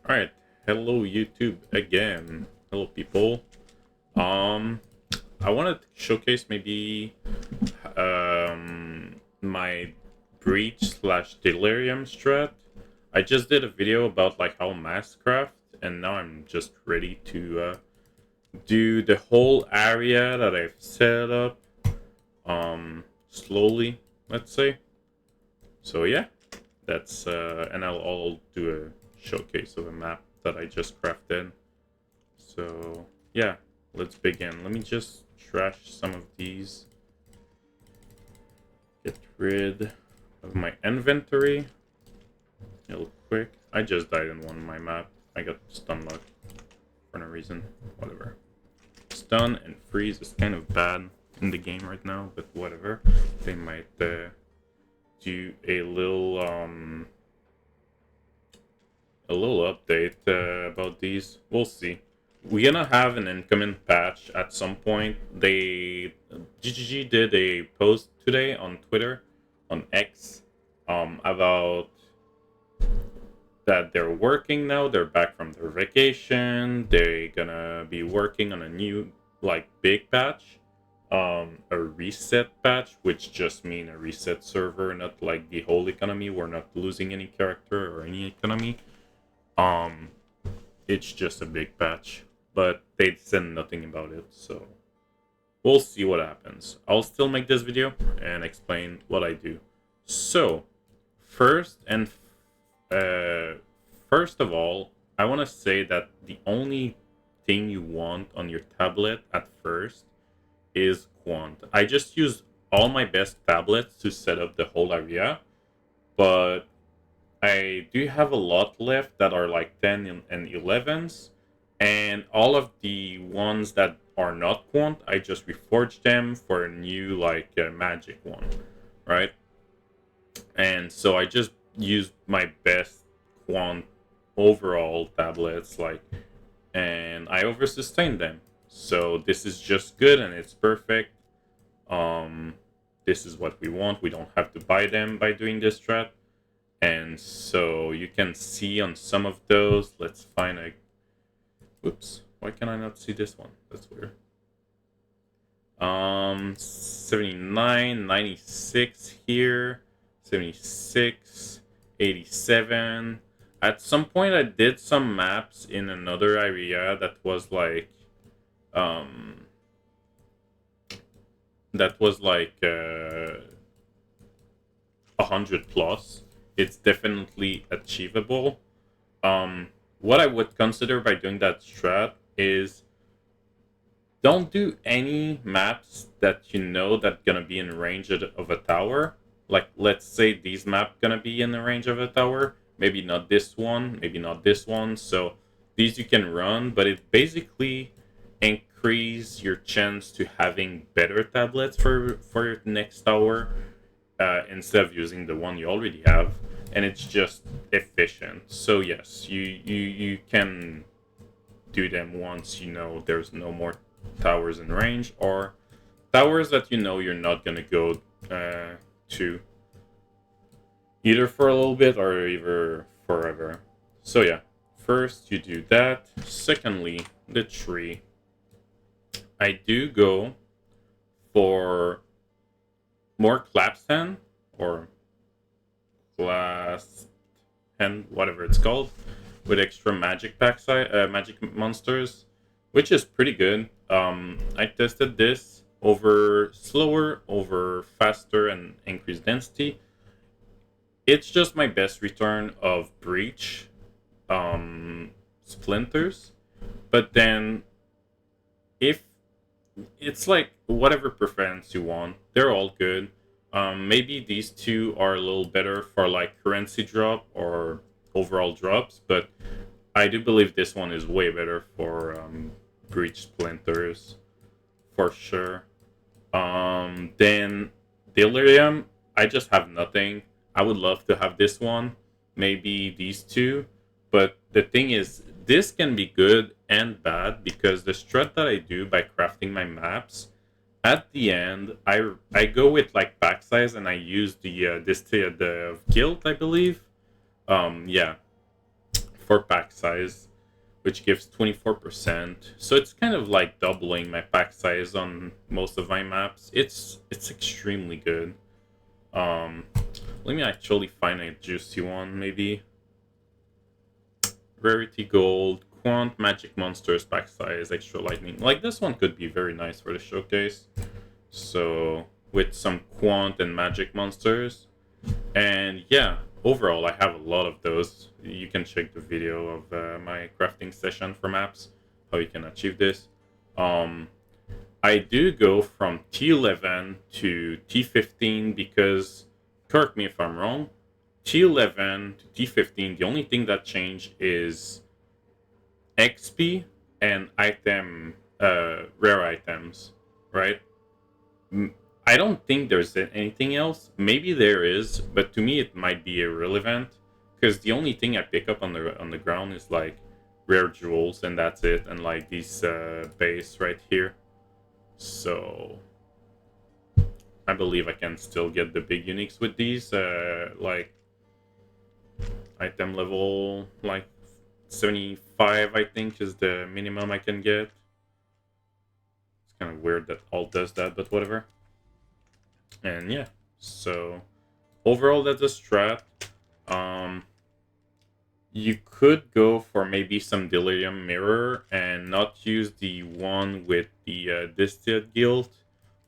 Alright, hello YouTube again. Hello people. Um I wanted to showcase maybe my breach slash delirium strat. I just did a video about like how mass craft, and now I'm just ready to do the whole area that I've set up slowly, let's say. So yeah, that's and I'll do a showcase of a map that I just crafted. So yeah, let's begin. Let me just trash some of these. Get rid of my inventory real quick. I just died in one of my map. I got stun luck for no reason. Whatever. Stun and freeze is kind of bad in the game right now, but whatever. They might do a little update about these. We'll see. We're gonna have an incoming patch at some point. GGG did a post today on Twitter, on X, about that they're working now. They're back from their vacation. They're gonna be working on a new like big patch, a reset patch, which just mean a reset server, not like the whole economy. We're not losing any character or any economy. It's just a big patch, but they said nothing about it, so we'll see what happens. I'll still make this video and explain what I do. So, first and first of all, I want to say that the only thing you want on your tablet at first is Quant. I just use all my best tablets to set up the whole area, but I do have a lot left that are like 10 and 11s, and all of the ones that are not Quant, I just reforged them for a new like magic one, right? And so I just used my best Quant overall tablets, like, and I over sustained them. So this is just good and it's perfect. This is what we want. We don't have to buy them by doing this strat. And so you can see on some of those, let's find a, whoops, why can I not see this one? That's weird. 79, 96 here, 76, 87. At some point I did some maps in another area that was like, that was like 100 plus. It's definitely achievable. What I would consider by doing that strat is don't do any maps that you know that gonna be in range of a tower. Like, let's say these map gonna be in the range of a tower. Maybe not this one, maybe not this one. So these you can run, but it basically increase your chance to having better tablets for your next tower instead of using the one you already have, and it's just efficient. So yes, you can do them once you know there's no more towers in range, or towers that you know you're not gonna go to either for a little bit or either forever. So yeah, first you do that. Secondly, the tree. I do go for more clapsand or glass and whatever it's called, with extra magic magic monsters, which is pretty good. I tested this over slower, over faster, and increased density. It's just my best return of breach splinters, but then if it's like whatever preference you want, they're all good. Maybe these two are a little better for like currency drop or overall drops, but I do believe this one is way better for breach splinters for sure. Then delirium, I just have nothing. I would love to have this one, maybe these two, but the thing is, this can be good and bad because the strat that I do by crafting my maps, at the end, I go with like pack size and I use the guild, I believe. Yeah, for pack size, which gives 24%. So it's kind of like doubling my pack size on most of my maps. It's extremely good. Let me actually find a juicy one, maybe. Rarity Gold, Quant, Magic Monsters, pack size, extra lightning. Like, this one could be very nice for the showcase. So, with some Quant and Magic Monsters. And yeah, overall, I have a lot of those. You can check the video of my crafting session for maps, how you can achieve this. I do go from T11 to T15 because, correct me if I'm wrong, T11 to T15, the only thing that changed is XP and rare items, right? I don't think there's anything else. Maybe there is, but to me it might be irrelevant because the only thing I pick up on the ground is like rare jewels, and that's it, and like these base right here. So I believe I can still get the big uniques with these, like item level like 75, I think, is the minimum I can get. It's kind of weird that alt does that, but whatever. And yeah, so overall that's a strat. You could go for maybe some delirium mirror and not use the one with the distilled guild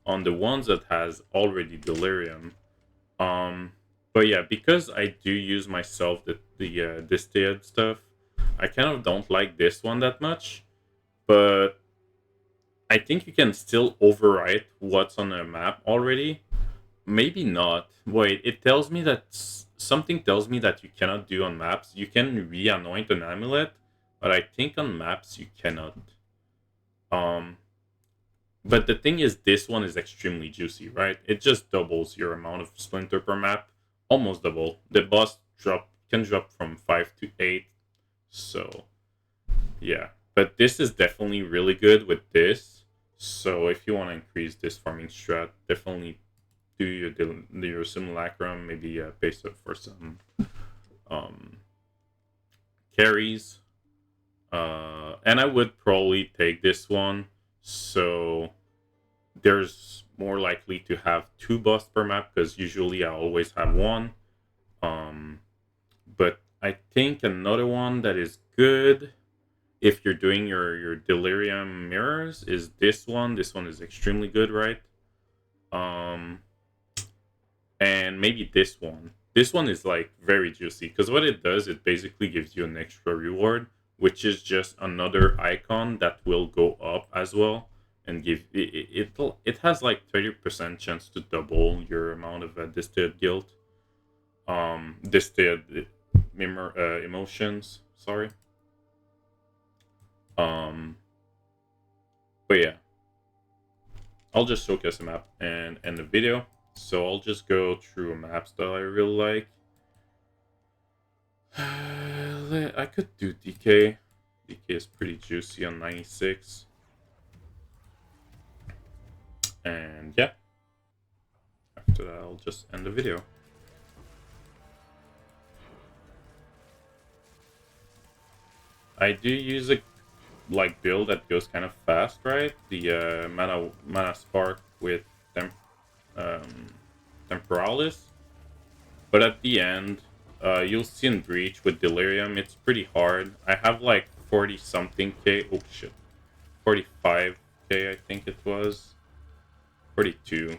on the ones that has already delirium. But yeah, because I do use myself the distilled stuff, I kind of don't like this one that much. But I think you can still overwrite what's on the map already. Maybe not. Wait, it tells me that something tells me that you cannot do on maps. You can re-anoint an amulet, but I think on maps you cannot. But the thing is, this one is extremely juicy, right? It just doubles your amount of splinter per map, almost double. The boss can drop from 5 to 8, so yeah. But this is definitely really good with this. So if you want to increase this farming strat, definitely do your simulacrum, maybe base it for some carries. And I would probably take this one, so there's more likely to have 2 busts per map, because usually I always have 1. But I think another one that is good if you're doing your delirium mirrors is this one. This one is extremely good, right? And maybe this one. This one is like very juicy because what it does, it basically gives you an extra reward, which is just another icon that will go up as well and give it has like 30% chance to double your amount of distilled guilt, distilled emotions. Sorry. But yeah, I'll just showcase a map and end the video. So I'll just go through maps that I really like. I could do DK. DK is pretty juicy on 96. And yeah, after that I'll just end the video. I do use a build that goes kind of fast, right? The mana spark with Temporalis. But at the end, you'll see in Breach with Delirium, it's pretty hard. I have like 40 something K. Oh shit. 45K, I think it was. 42.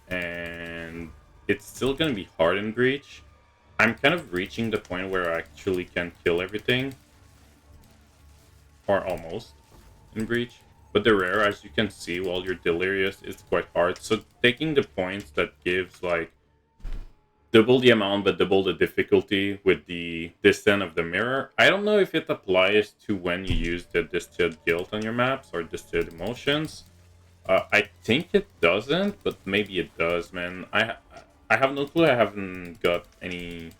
And it's still gonna be hard in Breach. I'm kind of reaching the point where I actually can kill everything. Or almost in Breach. But the rare, as you can see, while you're delirious, is quite hard. So taking the points that gives like double the amount but double the difficulty with the descent of the mirror. I don't know if it applies to when you use the distilled guilt on your maps or distilled emotions. I think it doesn't, but maybe it does, man. I have no clue. I haven't got any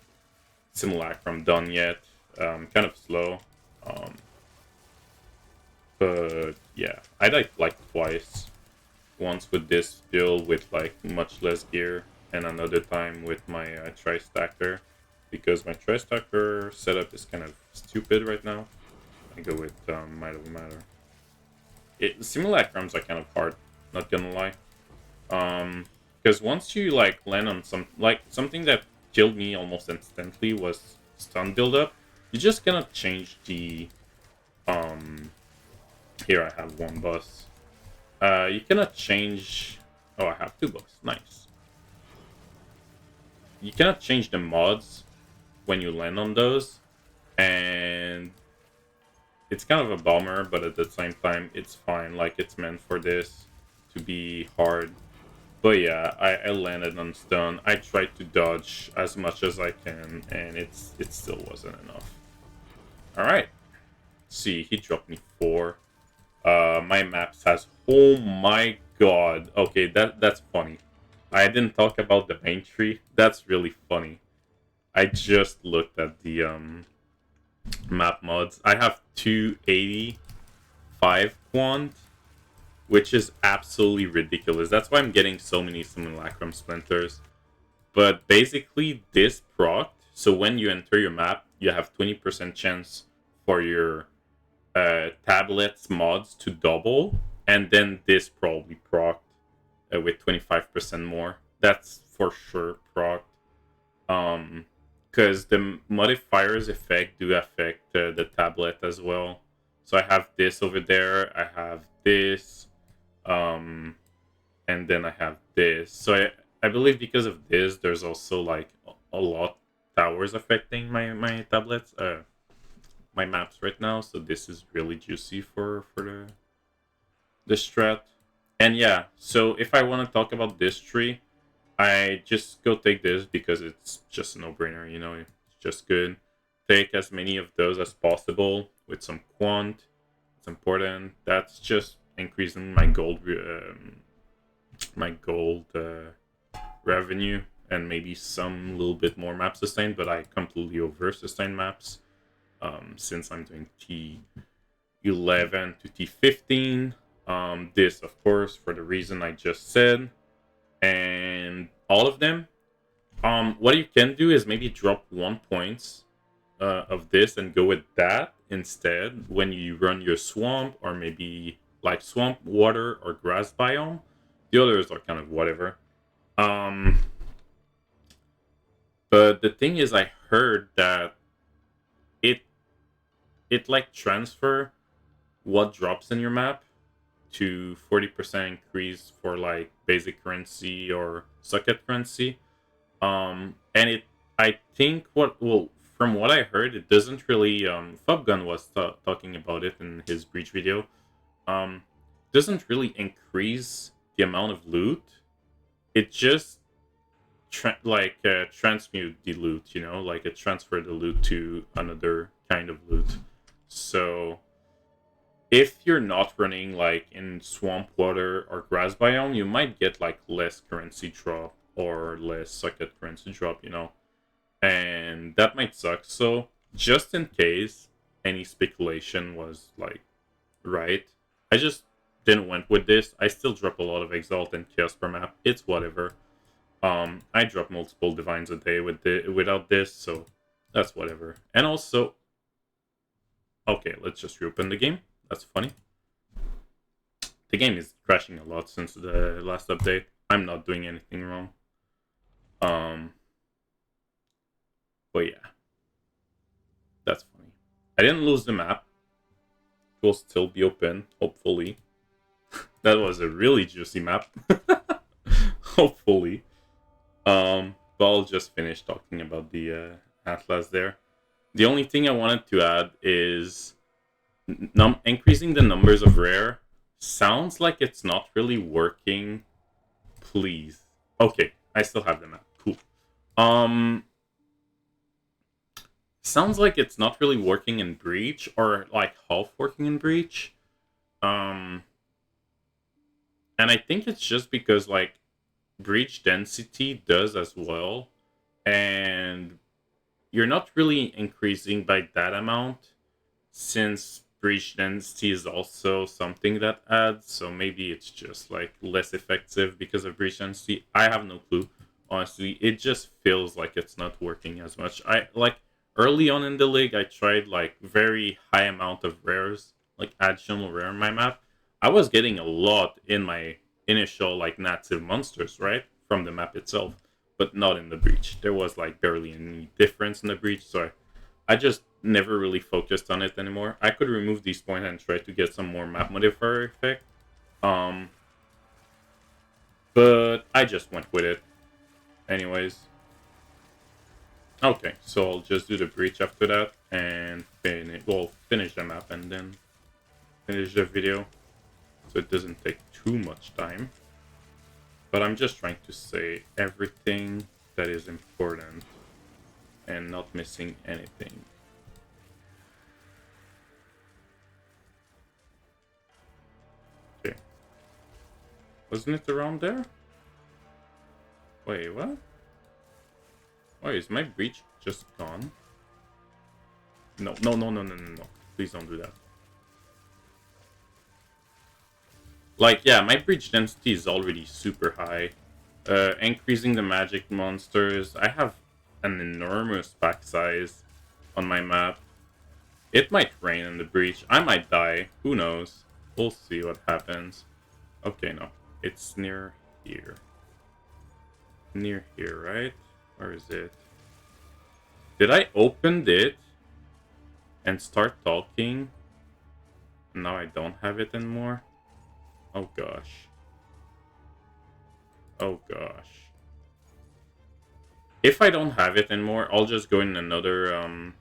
simulacrum done yet. Kind of slow. But yeah, I died like twice. Once with this build with like much less gear, and another time with my tri-stacker, because my tri-stacker setup is kind of stupid right now. I go with Might of Matter. Simulacrums are kind of hard, not gonna lie. Because once you like land on something that killed me almost instantly was stun buildup, you just cannot change the Here I have one boss. You cannot change. Oh, I have two boss. Nice. You cannot change the mods when you land on those, and it's kind of a bummer, but at the same time, it's fine. Like, it's meant for this to be hard. But yeah, I landed on stun. I tried to dodge as much as I can, and it still wasn't enough. Alright. See, he dropped me 4. My maps has... Oh my god. Okay, that's funny. I didn't talk about the main tree. That's really funny. I just looked at the map mods. I have 285 quant, which is absolutely ridiculous. That's why I'm getting so many simulacrum splinters. But basically, this proc, so when you enter your map, you have 20% chance for your tablets mods to double, and then this probably proc with 25% more. That's for sure proc. Because the modifiers effect do affect the tablet as well. So I have this over there, I have this, and then I have this. So I believe because of this, there's also like a lot towers affecting my tablets, my maps right now. So this is really juicy for the strat. And yeah, so if I want to talk about this tree, I just go take this because it's just a no-brainer, you know, it's just good. Take as many of those as possible with some quant. It's important. That's just increasing my gold revenue, and maybe some little bit more map sustain, but I completely over sustain maps since I'm doing T11 to T15. This, of course, for the reason I just said, and all of them. What you can do is maybe drop 1 point of this and go with that instead when you run your swamp, or maybe like swamp, water, or grass biome. The others are kind of whatever. But the thing is, I heard that it like transfer what drops in your map to 40% increase for like basic currency or socket currency. And it, I think from what I heard, it doesn't really. Fubgun was talking about it in his breach video. Doesn't really increase the amount of loot. It just transmute the loot, you know, like it transfer the loot to another kind of loot. So if you're not running like in swamp, water, or grass biome, you might get like less currency drop or less socket currency drop, you know, and that might suck. So just in case any speculation was like right, I just didn't went with this. I still drop a lot of exalt and chaos per map. It's whatever. I drop multiple divines a day without this, so that's whatever. And also, okay, let's just reopen the game. That's funny. The game is crashing a lot since the last update. I'm not doing anything wrong. But yeah, that's funny. I didn't lose the map. It will still be open, hopefully. That was a really juicy map. Hopefully. But I'll just finish talking about the Atlas there. The only thing I wanted to add is increasing the numbers of rare sounds like it's not really working. Please. Okay, I still have the map. Cool. Sounds like it's not really working in Breach, or like half working in Breach. And I think it's just because like Breach density does as well, and you're not really increasing by that amount since breach density is also something that adds, so maybe it's just like less effective because of breach density. I have no clue. honestly, it just feels like it's not working as much. I like early on in the league, I tried like very high amount of rares, like additional rare in my map. I was getting a lot in my initial like native monsters, right, from the map itself, but not in the breach. There was like barely any difference in the breach, so I just never really focused on it anymore. I could remove these points and try to get some more map modifier effect. Um, but I just went with it. Anyways. Okay, so I'll just do the breach after that and finish the map and then finish the video. So it doesn't take too much time. But I'm just trying to say everything that is important and not missing anything. Okay. Wasn't it around there? Wait, what? Why is my breach just gone? No. Please don't do that. Like, yeah, my breach density is already super high. Increasing the magic monsters. I have an enormous pack size on my map. It might rain in the breach. I might die. Who knows? We'll see what happens. Okay, no. It's near here. Near here, right? Where is it? Did I open it and start talking? Now I don't have it anymore? Oh gosh. Oh gosh. If I don't have it anymore, I'll just go in another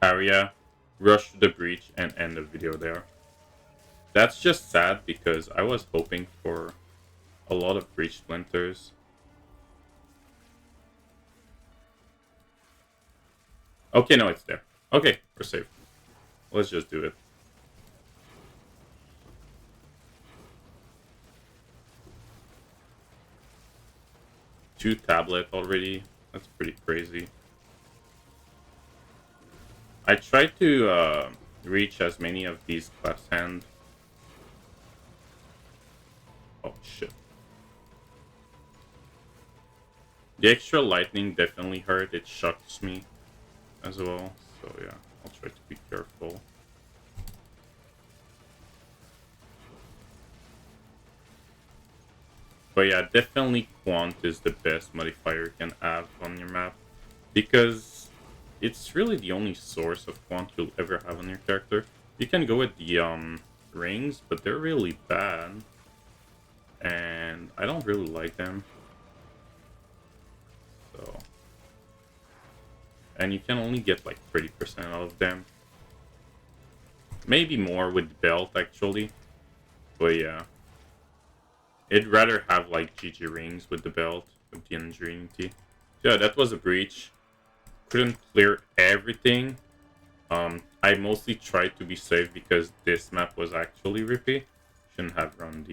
area, rush to the breach, and end the video there. That's just sad because I was hoping for a lot of breach splinters. Okay, no, it's there. Okay, we're safe. Let's just do it. Two tablet already. That's pretty crazy. I tried to reach as many of these class hand. Oh shit. The extra lightning definitely hurt. It shocks me as well. So yeah, I'll try to be careful. But yeah, definitely Quant is the best modifier you can have on your map. Because it's really the only source of Quant you'll ever have on your character. You can go with the rings, but they're really bad. And I don't really like them. So. And you can only get like 30% out of them. Maybe more with the belt actually. But yeah. I'd rather have like GG rings with the belt, with the ingenuity. Yeah, that was a breach. Couldn't clear everything. I mostly tried to be safe because this map was actually rippy. Shouldn't have run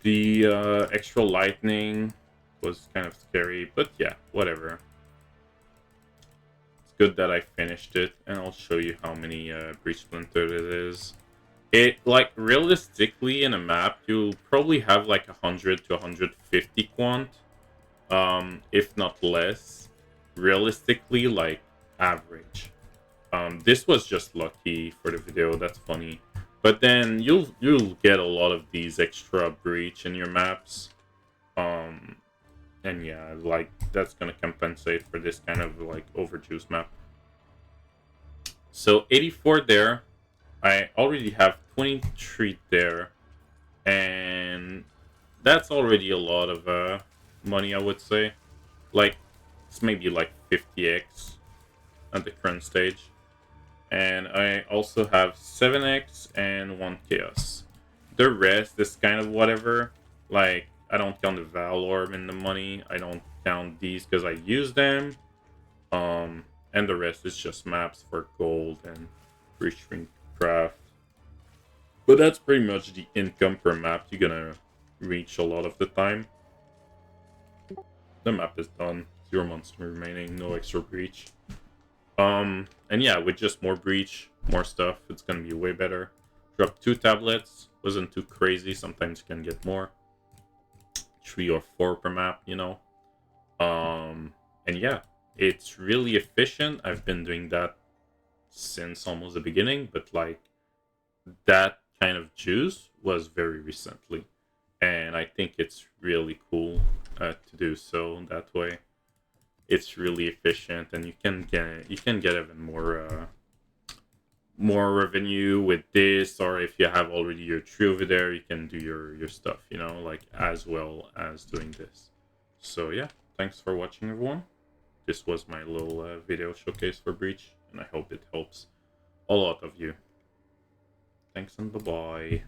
the extra lightning. Was kind of scary, but yeah, whatever. It's good that I finished it, and I'll show you how many breach splinters it is. It, like, realistically in a map, you'll probably have like 100 to 150 quant, if not less. Realistically, like, average. This was just lucky for the video, that's funny. But then you'll get a lot of these extra breach in your maps. And yeah, like, that's gonna compensate for this kind of, like, overjuice map. So, 84 there. I already have 23 there. And that's already a lot of money, I would say. Like, it's maybe like 50x at the current stage. And I also have 7x and 1 chaos. The rest is kind of whatever. Like, I don't count the Val Orb in the money. I don't count these because I use them. And the rest is just maps for gold and restraint craft. But that's pretty much the income per map you're gonna reach a lot of the time. The map is done. 0 monster remaining, no extra breach. And yeah, with just more breach, more stuff, it's gonna be way better. Drop 2 tablets, wasn't too crazy, sometimes you can get more. 3 or 4 per map, you know. And yeah, it's really efficient. I've been doing that since almost the beginning, but like that kind of juice was very recently, and I think it's really cool to do so that way. It's really efficient, and you can get even more revenue with this, or if you have already your tree over there, you can do your stuff, you know, like as well as doing this. So yeah, thanks for watching, everyone. This was my little video showcase for Breach, and I hope it helps a lot of you. Thanks and bye bye.